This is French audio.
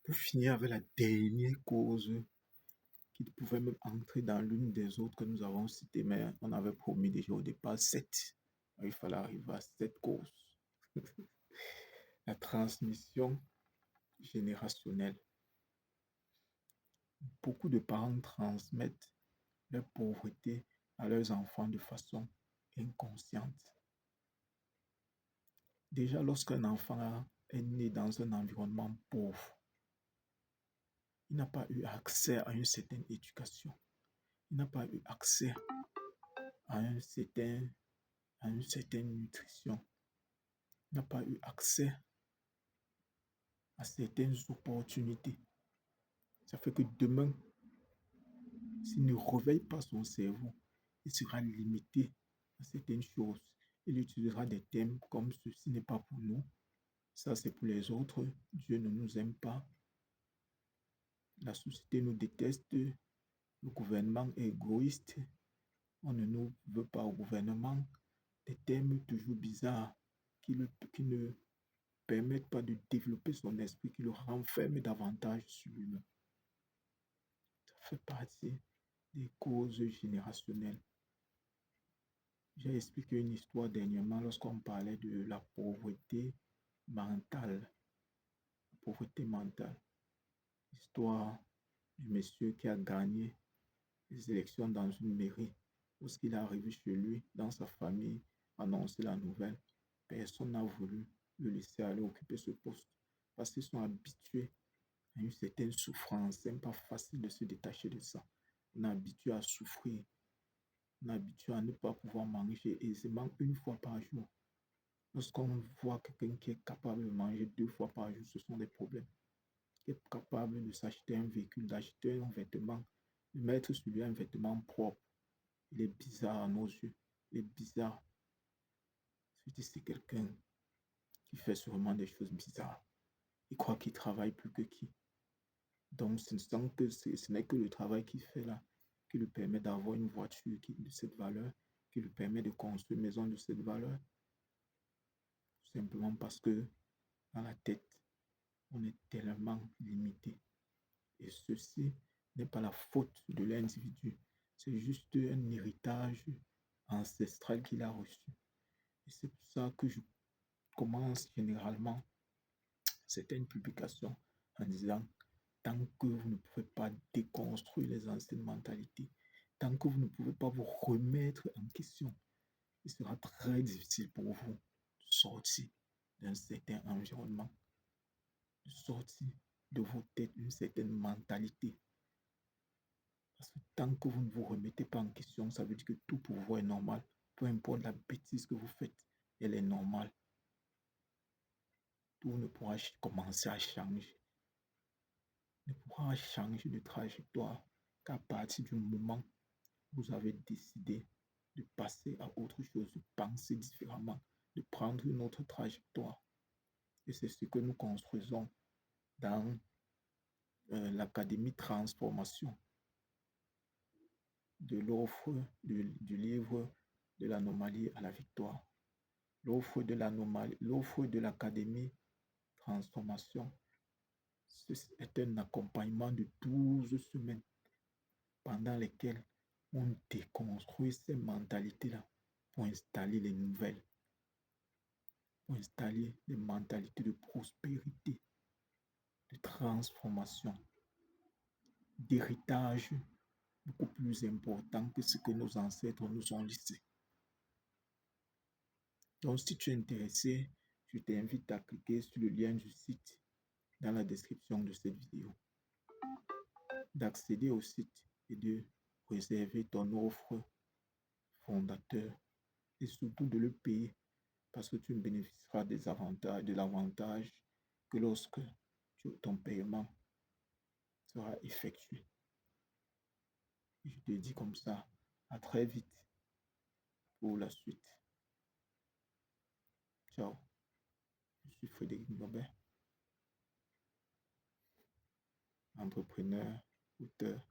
pour finir avec la dernière cause qui pouvait même entrer dans l'une des autres que nous avons citées, mais on avait promis déjà au départ 7. Il fallait arriver à 7 causes. La transmission générationnelle. Beaucoup de parents transmettent leur pauvreté à leurs enfants de façon inconsciente. Déjà, lorsqu'un enfant est né dans un environnement pauvre, il n'a pas eu accès à une certaine éducation. Il n'a pas eu accès à une certaine nutrition. Il n'a pas eu accès à certaines opportunités. Ça fait que demain, s'il ne réveille pas son cerveau, il sera limité à certaines choses. Il utilisera des termes comme ceci n'est pas pour nous, ça c'est pour les autres, Dieu ne nous aime pas, la société nous déteste, le gouvernement est égoïste, on ne nous veut pas au gouvernement, des termes toujours bizarres qui ne permettent pas de développer son esprit, qui le renferment davantage sur lui-même. Ça fait partie des causes générationnelles. J'ai expliqué une histoire dernièrement lorsqu'on parlait de la pauvreté mentale. La pauvreté mentale. L'histoire du monsieur qui a gagné les élections dans une mairie. Lorsqu'il est arrivé chez lui, dans sa famille, annoncer la nouvelle, personne n'a voulu le laisser aller occuper ce poste parce qu'ils sont habitués à une certaine souffrance. Ce n'est pas facile de se détacher de ça. On est habitué à souffrir. On est habitué à ne pas pouvoir manger aisément une fois par jour. Lorsqu'on voit quelqu'un qui est capable de manger 2 fois par jour, ce sont des problèmes. Qui est capable de s'acheter un véhicule, d'acheter un vêtement, de mettre sur lui un vêtement propre. Il est bizarre à nos yeux. Il est bizarre. C'est quelqu'un qui fait sûrement des choses bizarres. Il croit qu'il travaille plus que qui. Donc, ce n'est que le travail qu'il fait là qui lui permet d'avoir une voiture de cette valeur, qui lui permet de construire une maison de cette valeur. Simplement parce que dans la tête, on est tellement limité. Et ceci n'est pas la faute de l'individu. C'est juste un héritage ancestral qu'il a reçu. Et c'est pour ça que je commence généralement certaines publications en disant tant que vous ne pouvez pas déconstruire les anciennes mentalités, tant que vous ne pouvez pas vous remettre en question, il sera très difficile pour vous de sortir d'un certain environnement, de sortir de vos têtes une certaine mentalité. Parce que tant que vous ne vous remettez pas en question, ça veut dire que tout pour vous est normal. Peu importe la bêtise que vous faites, elle est normale. Tout ne pourra commencer à changer. Ne pourra changer de trajectoire qu'à partir du moment où vous avez décidé de passer à autre chose, de penser différemment, de prendre une autre trajectoire. Et c'est ce que nous construisons dans l'Académie Transformation de l'offre du livre de l'anomalie à la victoire. L'offre de l'Académie Transformation est un accompagnement de 12 semaines pendant lesquelles on déconstruit ces mentalités-là pour installer les nouvelles, pour installer des mentalités de prospérité, de transformation, d'héritage beaucoup plus important que ce que nos ancêtres nous ont laissé. Donc, si tu es intéressé, je t'invite à cliquer sur le lien du site dans la description de cette vidéo, d'accéder au site et de réserver ton offre fondateur et surtout de le payer parce que tu ne bénéficieras de l'avantage que lorsque ton paiement sera effectué. Et je te dis comme ça, à très vite pour la suite. Ciao, je suis Frédéric Nobet, entrepreneur, auteur.